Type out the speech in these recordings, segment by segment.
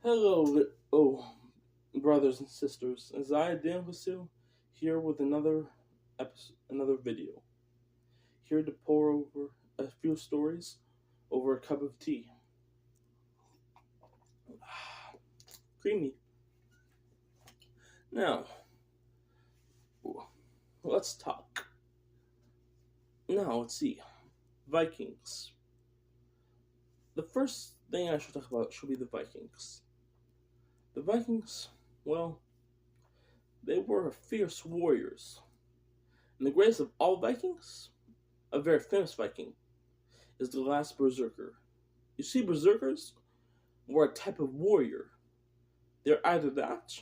Hello, brothers and sisters. As I, Daniel Castillo, here with another episode, another video. Here to pour over a few stories over a cup of tea. Creamy. Now, let's talk. Now, let's see. Vikings. The first thing I should talk about should be the Vikings. The Vikings, well, they were fierce warriors. And the greatest of all Vikings, a very famous Viking, is the last berserker. You see, berserkers were a type of warrior. They're either that,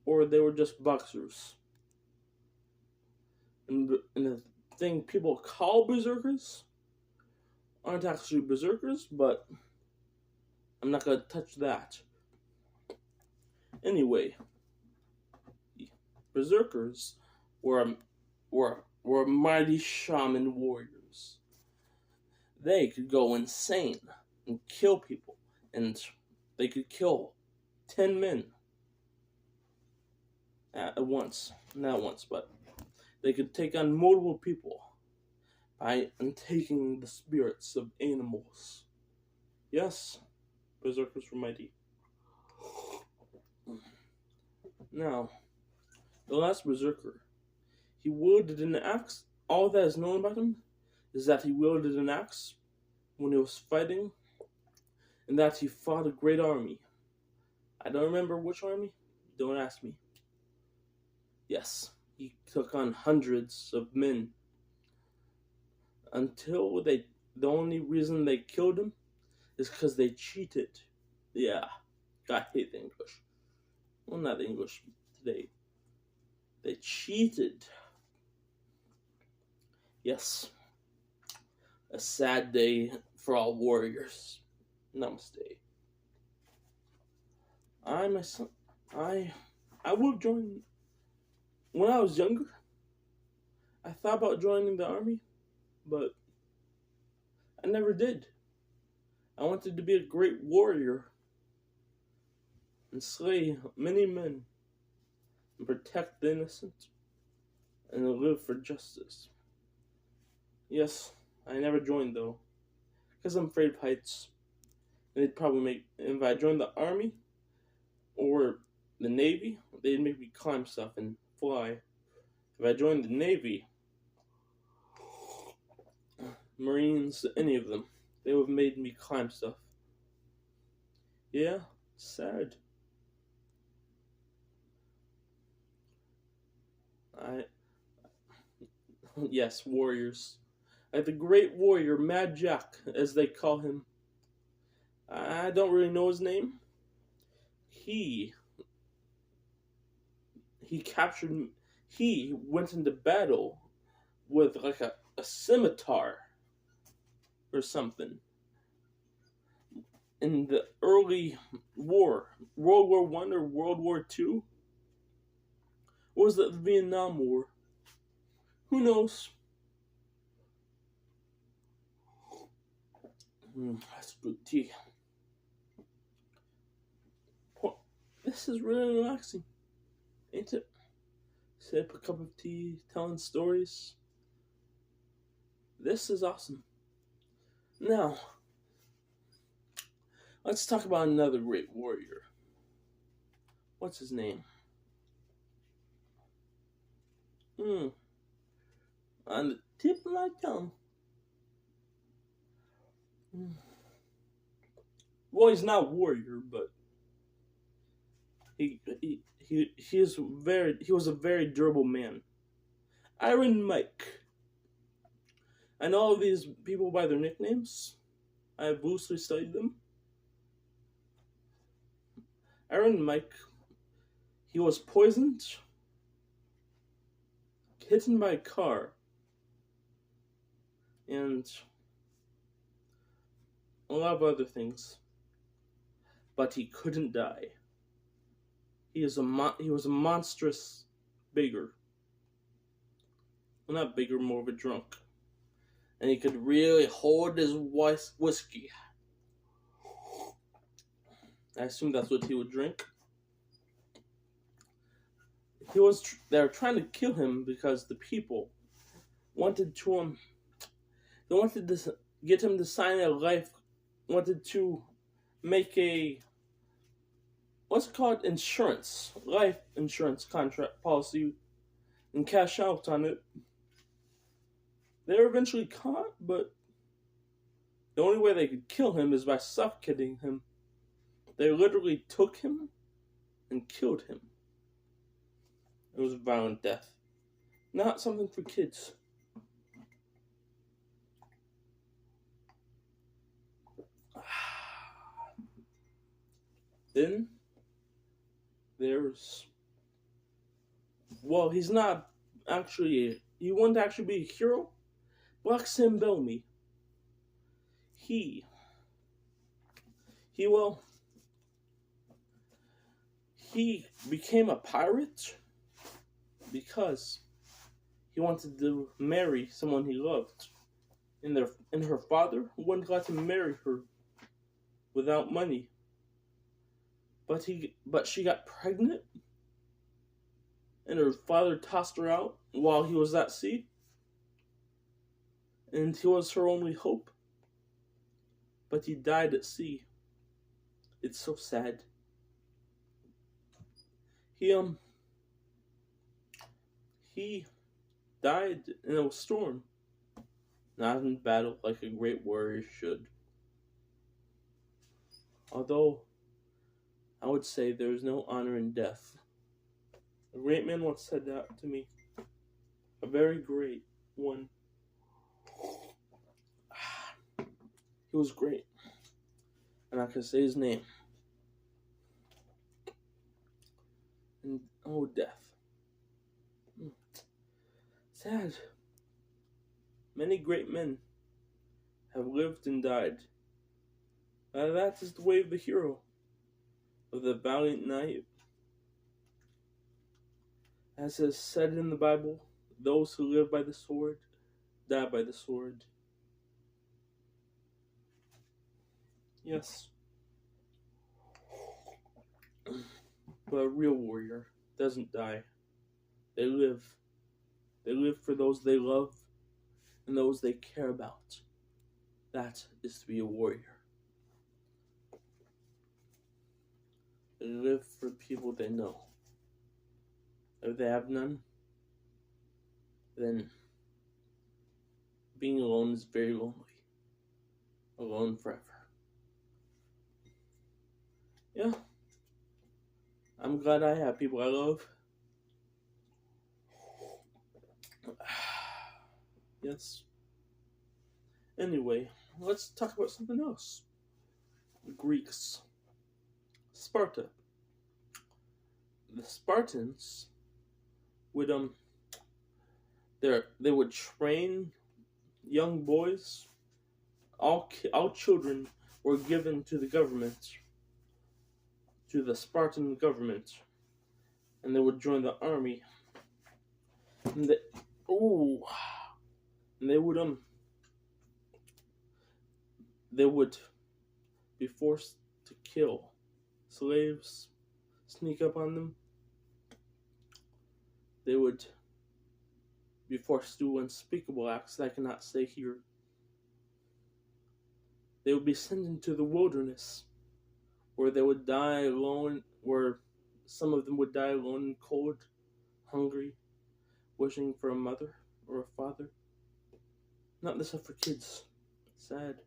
or they were just boxers. And the thing people call berserkers aren't actually berserkers, but I'm not going to touch that. Anyway, berserkers were mighty shaman warriors. They could go insane and kill people, and they could kill 10 men at once. Not once, but they could take on multiple people by taking the spirits of animals. Yes, berserkers were mighty. Now, the last berserker, he wielded an axe. All that is known about him is that he wielded an axe when he was fighting, and that he fought a great army. I don't remember which army. Don't ask me. Yes, he took on hundreds of men until the only reason they killed him is because they cheated. Yeah, I hate the English. Well, not the English today. They cheated. Yes, a sad day for all warriors. Namaste. I will join. When I was younger, I thought about joining the army, but I never did. I wanted to be a great warrior and slay many men and protect the innocent and live for justice. Yes, I never joined though, because I'm afraid of heights. And they'd probably make, if I joined the army or the Navy, they'd make me climb stuff and fly. If I joined the Navy, Marines, any of them, they would have made me climb stuff. Yeah, sad. Yes, warriors. Like the great warrior, Mad Jack, as they call him. I don't really know his name. He went into battle with like a scimitar or something in the early war, World War I or World War II. Or was it the Vietnam War? Who knows? That's good tea. This is really relaxing, ain't it? Sip a cup of tea, telling stories. This is awesome. Now, let's talk about another great warrior. What's his name? On the tip of my tongue. Well, he's not a warrior, but he was a very durable man. Iron Mike. I know all these people by their nicknames. I have loosely studied them. Iron Mike, he was poisoned, hit by a car, and a lot of other things. But he couldn't die. He was a monstrous beggar. Well, not beggar, more of a drunk. And he could really hold his whiskey. I assume that's what he would drink. They were trying to kill him because the people wanted to they wanted to get him to sign wanted to make a, what's it called, life insurance contract policy, and cash out on it. They were eventually caught, but the only way they could kill him is by suffocating him. They literally took him and killed him. It was a violent death. Not something for kids. Then there's, well, he wouldn't actually be a hero. Black Sam Bellamy. He became a pirate because he wanted to marry someone he loved. And her father wouldn't let him marry her without money. But she got pregnant, and her father tossed her out while he was at sea. And he was her only hope. But he died at sea. It's so sad. He died in a storm, not in battle like a great warrior should. Although, I would say there is no honor in death. A great man once said that to me. A very great one. He was great. And I can say his name. And, oh, death. Sad. Many great men have lived and died. That is the way of the hero, of the valiant knight. As is said in the Bible, those who live by the sword die by the sword. Yes. But a real warrior doesn't die. They live. They live for those they love and those they care about. That is to be a warrior. They live for people they know. If they have none, then being alone is very lonely. Alone forever. Yeah. I'm glad I have people I love. Yes. Anyway, let's talk about something else. The Greeks. Sparta. The Spartans would they would train young boys. All children were given to the government, to the Spartan government, and they would join the army. And they would be forced to kill slaves, sneak up on them. They would be forced to do unspeakable acts that I cannot say here. They would be sent into the wilderness, where they would die alone, where some of them would die alone and cold, hungry, wishing for a mother or a father. Not this stuff for kids. Sad.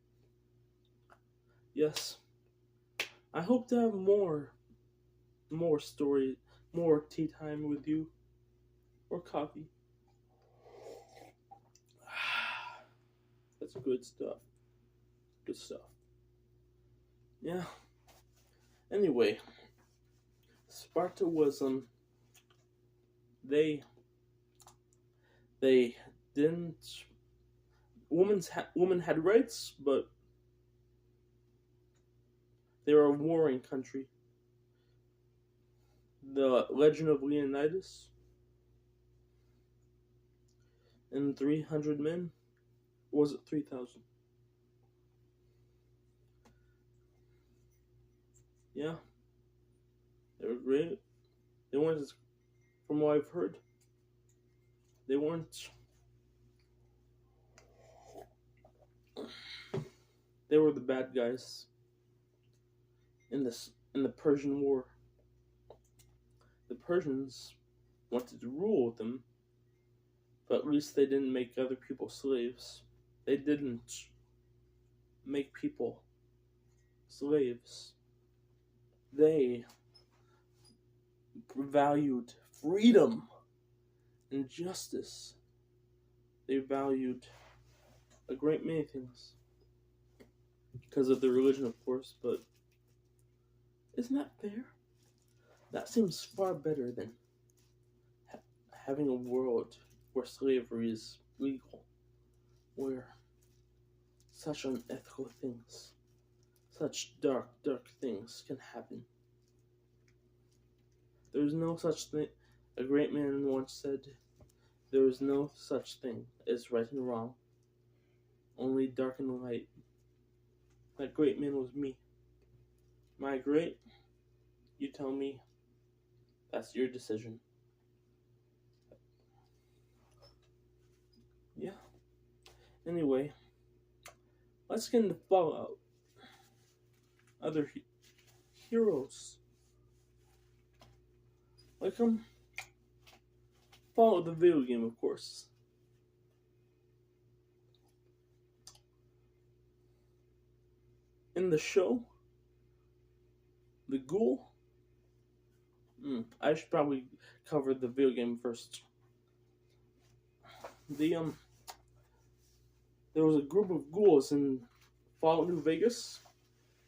Yes. I hope to have more story, more tea time with you, or coffee. That's good stuff. Good stuff. Yeah. Anyway, Sparta was they didn't. Women had rights, but they were a warring country. The Legend of Leonidas and 300 men. Or was it 3,000? Yeah. They were great. They weren't, from what I've heard, they weren't. They were the bad guys in the Persian War. The Persians wanted to rule with them, but at least they didn't make other people slaves. They didn't make people slaves. They valued freedom and justice. They valued a great many things. Because of their religion, of course, but isn't that fair? That seems far better than having a world where slavery is legal, where such unethical things, such dark, dark things can happen. There is no such thing. A great man once said, there is no such thing as right and wrong, only dark and light. That great man was me. Am I great? You tell me. That's your decision. Yeah. Anyway, let's get into Fallout. Other heroes. Like Fallout the video game, of course. In the show, the ghoul. I should probably cover the video game first. There was a group of ghouls in Fallout New Vegas.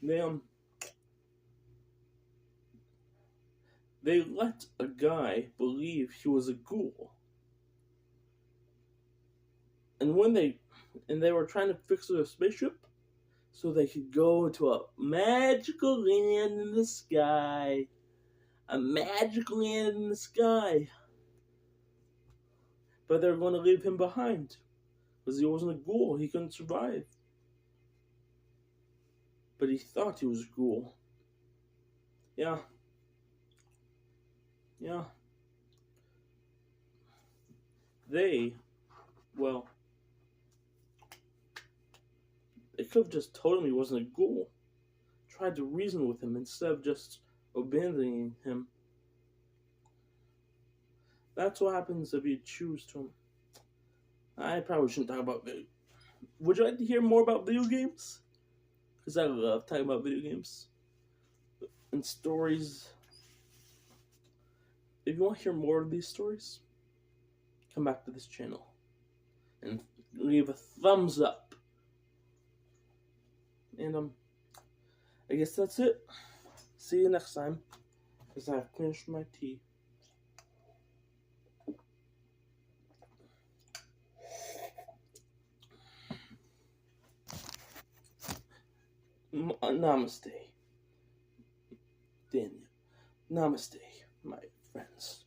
They let a guy believe he was a ghoul, and they were trying to fix their spaceship so they could go to a magical land in the sky. A magical land in the sky. But they were going to leave him behind because he wasn't a ghoul. He couldn't survive. But he thought he was a ghoul. Yeah. They could have just told him he wasn't a ghoul. Tried to reason with him instead of just abandoning him. That's what happens if you choose to. I probably shouldn't talk about video. Would you like to hear more about video games? Because I love talking about video games and stories. If you want to hear more of these stories, come back to this channel and leave a thumbs up. And I guess that's it. See you next time, because I've finished my tea. Namaste, Daniel. Namaste, my friends.